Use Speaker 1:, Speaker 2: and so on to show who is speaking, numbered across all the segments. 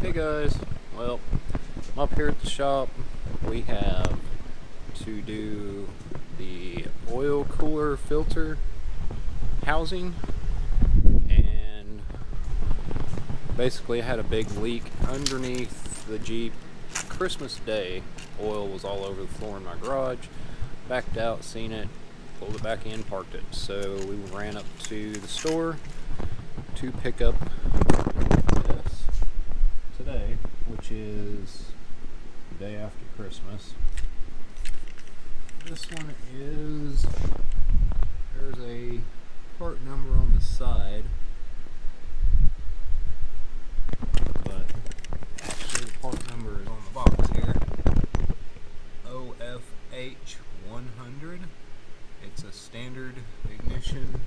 Speaker 1: Hey guys, well, I'm up here at the shop. We have to do the oil cooler filter housing, and basically I had a big leak underneath the Jeep. Christmas Day, oil was all over the floor in my garage. Backed out, seen it, pulled it back in, parked it. So we ran up to the store to pick up this today, which is the day after Christmas. This one is, there's a part number on the side, but actually the part number is on the box here. OFH 100. It's a standard ignition.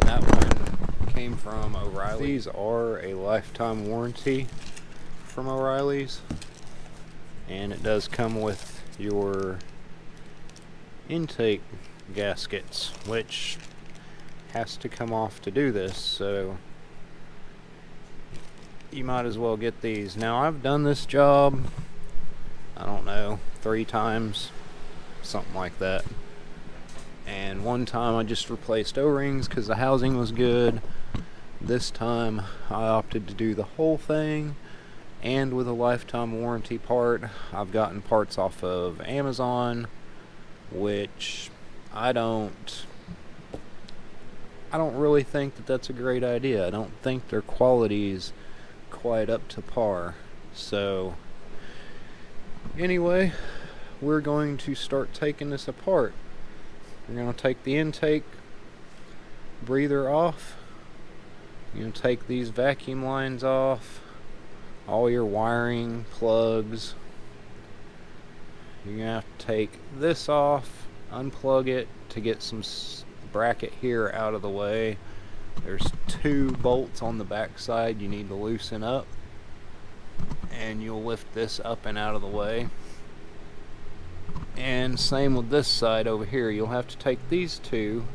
Speaker 1: That one came from O'Reilly. These are a lifetime warranty from O'Reilly's, and it does come with your intake gaskets, which has to come off to do this, so you might as well get these. Now, I've done this job, I don't know, 3 times, something like that. And one time I just replaced O-rings because the housing was good. This time I opted to do the whole thing, and with a lifetime warranty part. I've gotten parts off of Amazon, which I don't really think that that's a great idea. I don't think their quality is quite up to par. So anyway, we're going to start taking this apart. We're going to take the intake breather off. You're going to take these vacuum lines off, all your wiring, plugs. You're going to have to take this off, unplug it to get some bracket here out of the way. There's 2 bolts on the back side you need to loosen up, and you'll lift this up and out of the way. And same with this side over here. You'll have to take these 2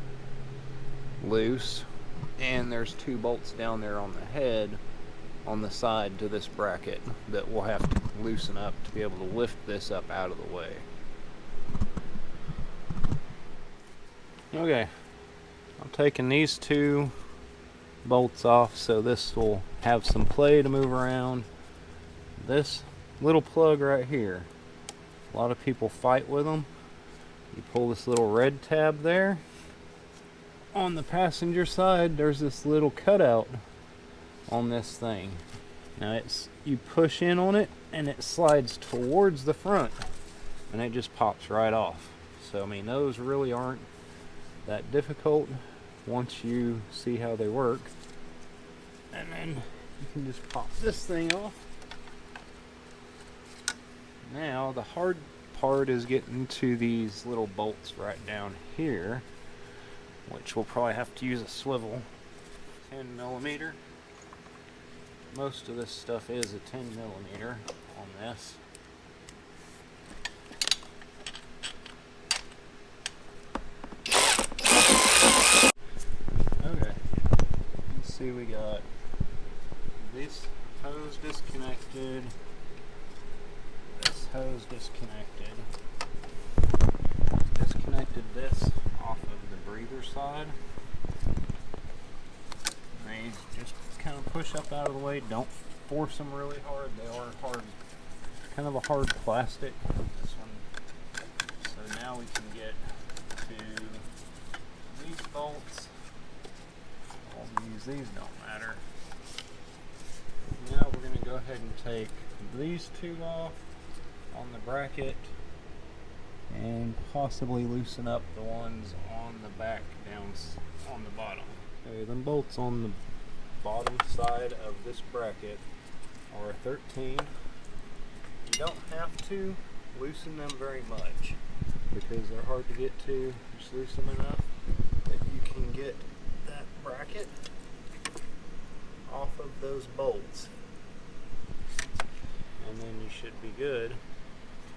Speaker 1: loose, and there's 2 bolts down there on the head on the side to this bracket that we'll have to loosen up to be able to lift this up out of the way. Okay, I'm taking these 2 bolts off so this will have some play to move around. This little plug right here, a lot of people fight with them. You pull this little red tab there. On the passenger side, there's this little cutout on this thing. Now you push in on it and it slides towards the front, and it just pops right off. So I mean, those really aren't that difficult once you see how they work. And then you can just pop this thing off. Now the hard part is getting to these little bolts right down here, which we'll probably have to use a swivel. 10mm. Most of this stuff is a 10mm on this. Okay, you see we got this hose disconnected, this hose disconnected, disconnected this off of the breather side. They just kind of push up out of the way. Don't force them really hard. They are hard, kind of a hard plastic, this one. So now we can get to these bolts. These don't matter. Now we're going to go ahead and take these 2 off on the bracket and possibly loosen up the ones on the back down on the bottom. Okay, them bolts on the bottom side of this bracket are 13. You don't have to loosen them very much because they're hard to get to. Just loosen them enough that you can get that bracket off of those bolts, and then you should be good to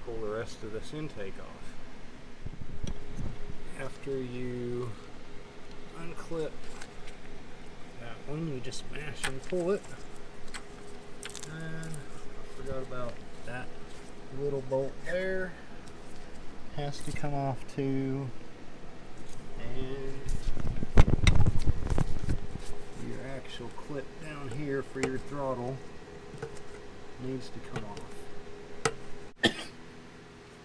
Speaker 1: pull the rest of this intake off. After you unclip that one, you just mash and pull it. And I forgot about that little bolt there. Has to come off too. And your actual clip down here for your throttle needs to come off.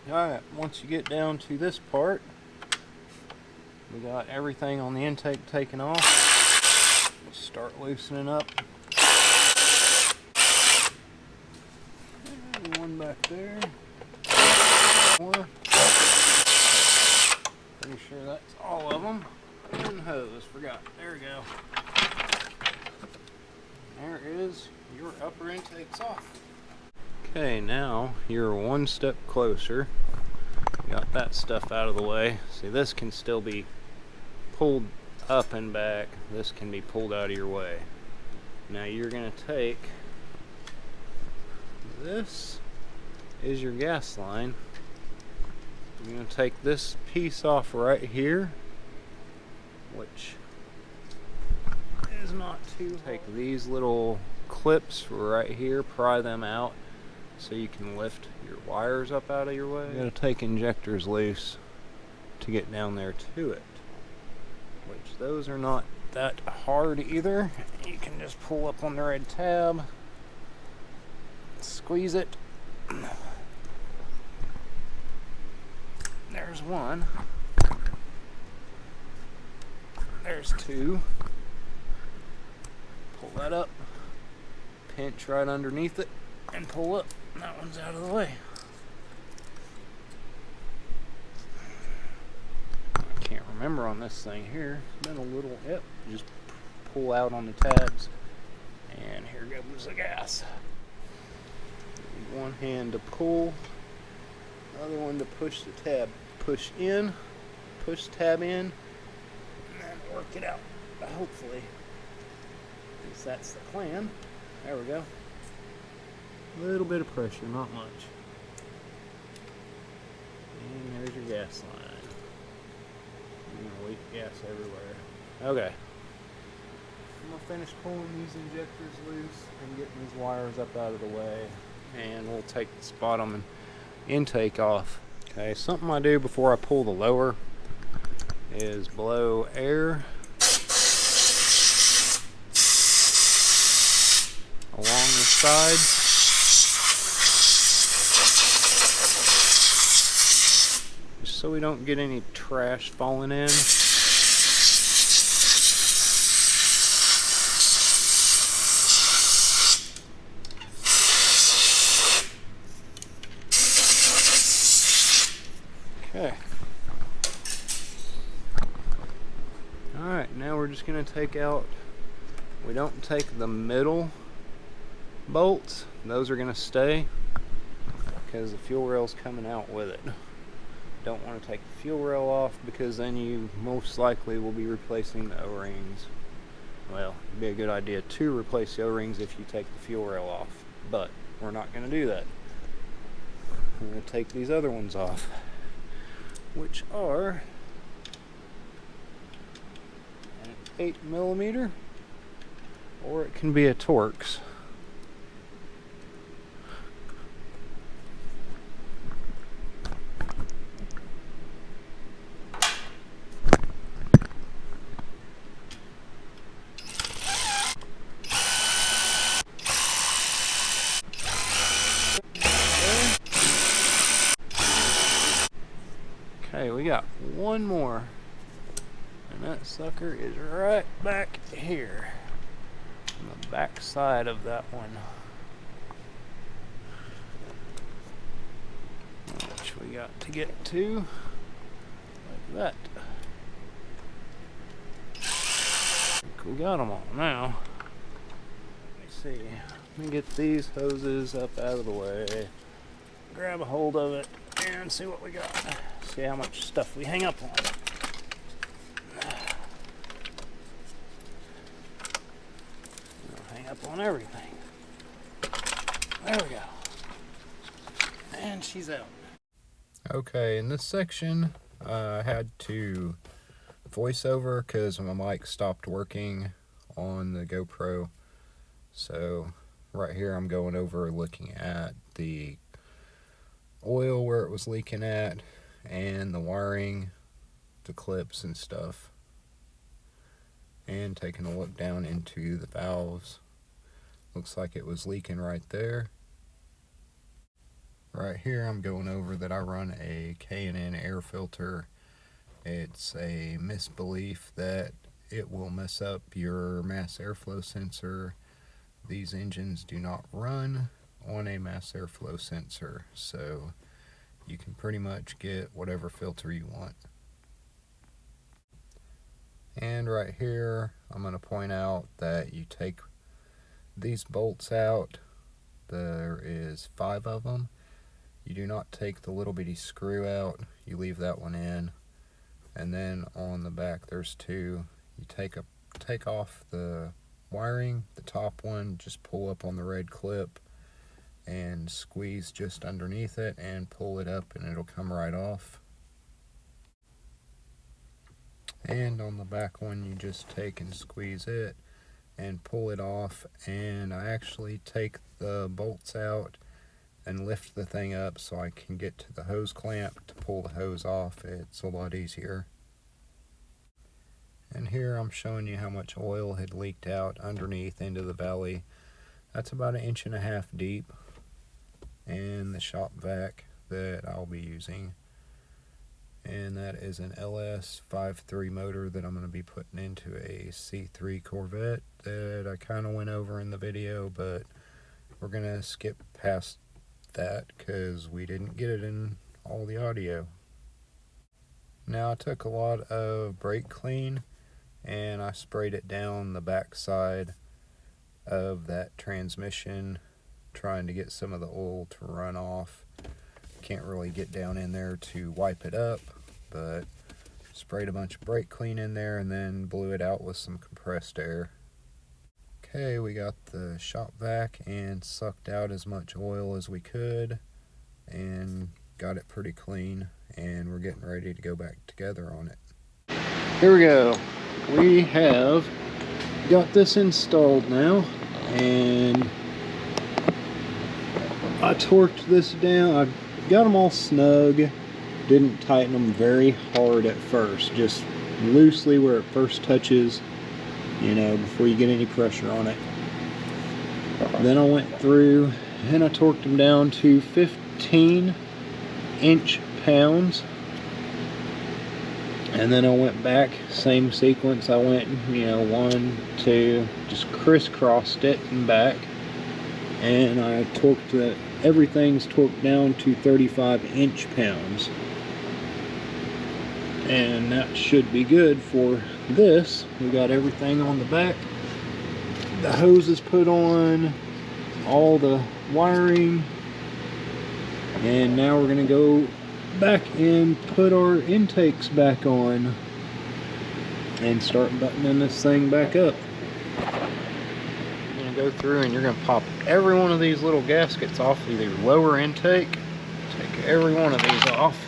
Speaker 1: Alright, once you get down to this part, we got everything on the intake taken off. Start loosening up. And one back there. More. Pretty sure that's all of them. And hose, forgot. There we go. There is your upper intakes off. Okay, now you're one step closer. Got that stuff out of the way. See, this can still be pulled up and back. This can be pulled out of your way. Now you're going to take this is your gas line. You're going to take this piece off right here, which is not too hard. Take these little clips right here, pry them out so you can lift your wires up out of your way. You got to take injectors loose to get down there to it, which those are not that hard either. You can just pull up on the red tab, squeeze it. There's one. There's two. Pull that up, pinch right underneath it, and pull up. That one's out of the way. I can't remember on this thing here. It's been a little, yep, just pull out on the tabs. And here goes the gas. One hand to pull, other one to push the tab. Push in, push tab in, and then work it out. Hopefully. At least that's the plan. There we go. A little bit of pressure, not much. And there's your gas line. Leak gas everywhere. Okay. I'm going to finish pulling these injectors loose and getting these wires up out of the way. And we'll take this bottom intake off. Okay, something I do before I pull the lower is blow air along the sides. Just so we don't get any trash falling in. Okay. Alright, now we're just going to take out, we don't take the middle bolts, those are going to stay because the fuel rail's coming out with it. Don't want to take the fuel rail off because then you most likely will be replacing the O-rings. Well, it'd be a good idea to replace the O-rings if you take the fuel rail off, but we're not going to do that. We're going to take these other ones off, which are an 8mm, or it can be a Torx. Okay, we got one more, and that sucker is right back here on the back side of that one, which we got to get to like that. I think we got them all now. Let me see. Let me get these hoses up out of the way, grab a hold of it, and see what we got. See how much stuff we hang up on. We'll hang up on everything. There we go. And she's out. Okay, in this section, I had to voice over because my mic stopped working on the GoPro. So right here I'm going over looking at the oil where it was leaking at, and the wiring, the clips and stuff, and taking a look down into the valves. Looks like it was leaking right there. Right here I'm going over that I run a K&N air filter. It's a misbelief that it will mess up your mass airflow sensor. These engines do not run on a mass airflow sensor, so you can pretty much get whatever filter you want. And right here I'm going to point out that you take these bolts out. There is 5 of them. You do not take the little bitty screw out, you leave that one in. And then on the back there's 2. You take off the wiring, the top one, just pull up on the red clip and squeeze just underneath it and pull it up and it'll come right off. And on the back one you just take and squeeze it and pull it off. And I actually take the bolts out and lift the thing up so I can get to the hose clamp to pull the hose off. It's a lot easier. And here I'm showing you how much oil had leaked out underneath into the valley. That's about 1.5 inches deep. And the shop vac that I'll be using, and that is an LS53 motor that I'm going to be putting into a C3 Corvette that I kind of went over in the video, but we're going to skip past that because we didn't get it in all the audio. Now I took a lot of brake clean and I sprayed it down the back side of that transmission, trying to get some of the oil to run off. Can't really get down in there to wipe it up, but sprayed a bunch of brake clean in there and then blew it out with some compressed air. Okay, we got the shop vac and sucked out as much oil as we could and got it pretty clean, and we're getting ready to go back together on it. Here we go. We have got this installed now, and I torqued this down. I got them all snug. Didn't tighten them very hard at first, just loosely where it first touches, you know, before you get any pressure on it. Then I went through and I torqued them down to 15 inch-pounds. And then I went back, same sequence. I went, you know, 1, 2, just crisscrossed it and back. And I torqued that, everything's torqued down to 35 inch-pounds. And that should be good for this. We got everything on the back. The hose is put on, all the wiring. And now we're gonna go back and put our intakes back on and start buttoning this thing back up. You're gonna go through and you're gonna pop every one of these little gaskets off of your lower intake. Take every one of these off.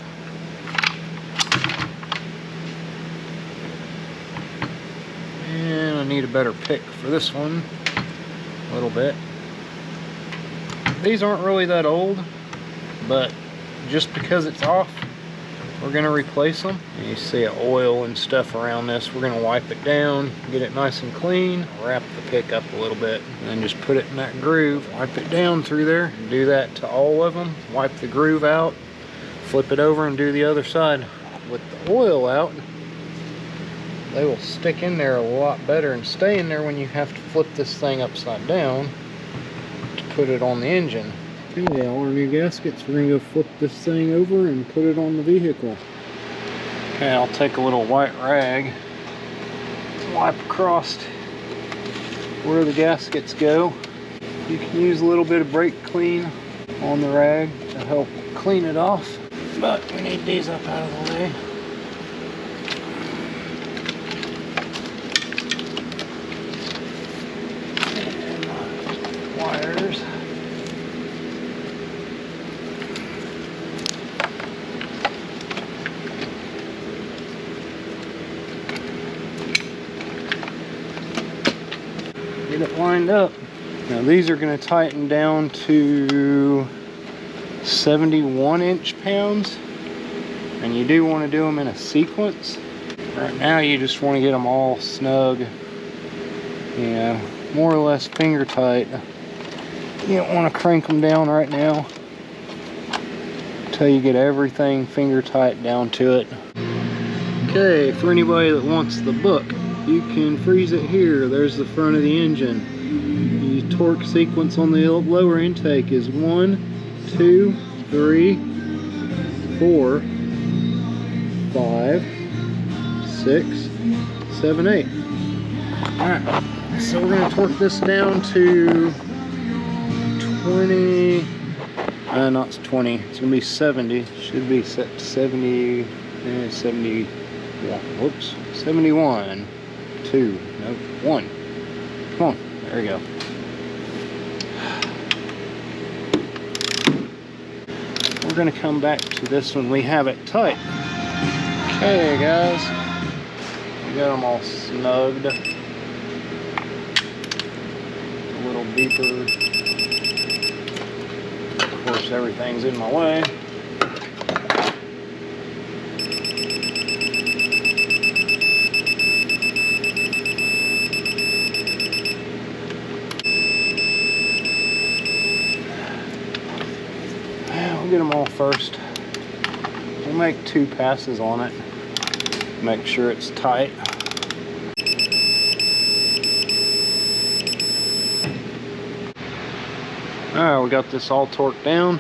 Speaker 1: And I need a better pick for this one a little bit. These aren't really that old, but just because it's off, we're going to replace them. You see oil and stuff around this. We're going to wipe it down, get it nice and clean, wrap the pick up a little bit, and then just put it in that groove, wipe it down through there. Do that to all of them. Wipe the groove out, flip it over and do the other side. With the oil out, they will stick in there a lot better and stay in there when you have to flip this thing upside down to put it on the engine. Okay, all our new gaskets, we're going to go flip this thing over and put it on the vehicle. Okay, I'll take a little white rag, wipe across where the gaskets go. You can use a little bit of brake clean on the rag to help clean it off, but we need these up out of the way. And wires. Get it lined up. Now these are going to tighten down to 71 inch-pounds, and you do want to do them in a sequence. Right now you just want to get them all snug, you know, more or less finger tight. You don't want to crank them down right now until you get everything finger tight down to it. Okay, for anybody that wants the book, you can freeze it here. There's the front of the engine. The torque sequence on the lower intake is 1, 2, 3, 4, 5, 6, 7, 8. Alright, so we're going to torque this down to 20, not 20, it's going to be 70. Should be set to 70, 71, whoops, 71, 2, no, 1. Come on, there we go. We're going to come back to this when we have it tight. Okay guys, we got them all snugged. A little deeper. Of course everything's in my way. We'll get them all first. We'll make 2 passes on it. Make sure it's tight. Alright, we got this all torqued down.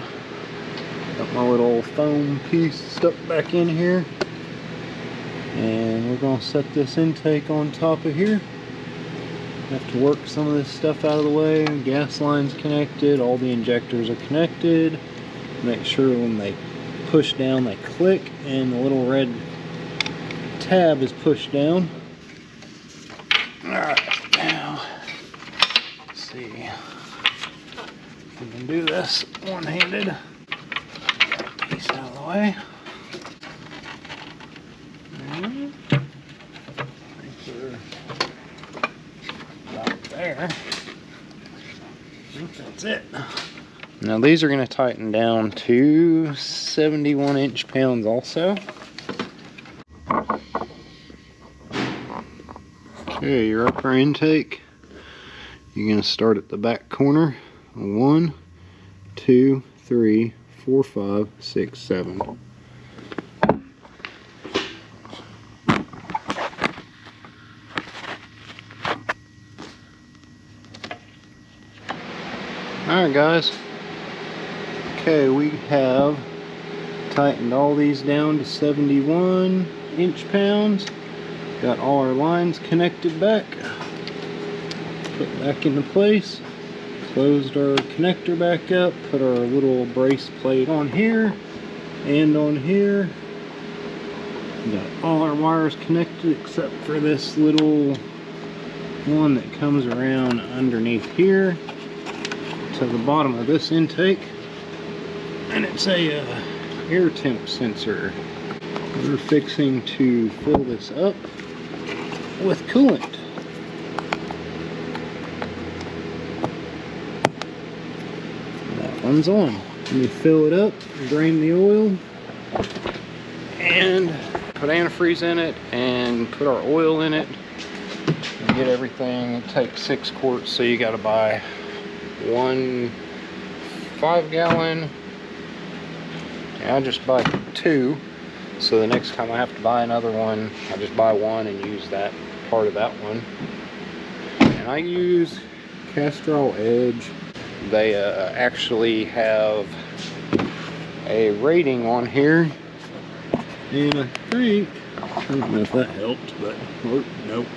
Speaker 1: Got my little foam piece stuck back in here. And we're going to set this intake on top of here. Have to work some of this stuff out of the way. Gas line's connected, all the injectors are connected. Make sure when they push down they click and the little red tab is pushed down. Alright, now let's see if we can do this one-handed. Get that piece out of the way. I think we're about there. I think that's it. Now these are going to tighten down to 71 inch-pounds also. Okay, your upper intake, you're going to start at the back corner. 1, 2, 3, 4, 5, 6, 7. Alright guys, okay, we have tightened all these down to 71 inch-pounds. Got all our lines connected back, put back into place, closed our connector back up, put our little brace plate on here and on here. Got all our wires connected except for this little one that comes around underneath here to the bottom of this intake, and it's a air temp sensor. We're fixing to fill this up with coolant. That one's on. Let me fill it up, drain the oil, and put antifreeze in it, and put our oil in it, and get everything. It takes 6 quarts, so you got to buy 1 5-gallon. I just buy 2. So the next time I have to buy another one, I just buy 1 and use that part of that one. And I use Castrol Edge. They actually have a rating on here. And I think, I don't know if that helped, but nope.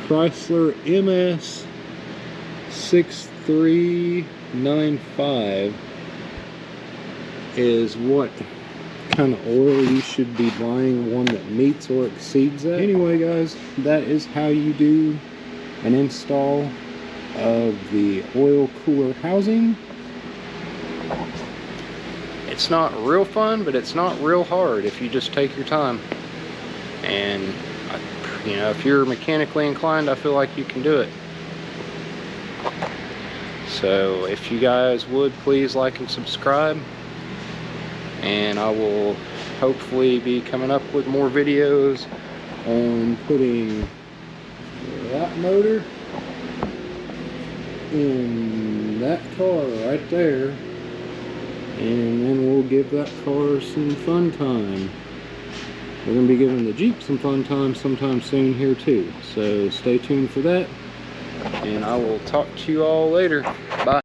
Speaker 1: Chrysler MS 6395 is what kind of oil you should be buying, one that meets or exceeds that. Anyway guys, that is how you do an install of the oil cooler housing. It's not real fun, but it's not real hard if you just take your time. And You know, if you're mechanically inclined, I feel like you can do it. So if you guys would please like and subscribe, and I will hopefully be coming up with more videos on putting that motor in that car right there, and then we'll give that car some fun time. We're going to be giving the Jeep some fun time sometime soon here too, so stay tuned for that, and I will talk to you all later. Bye.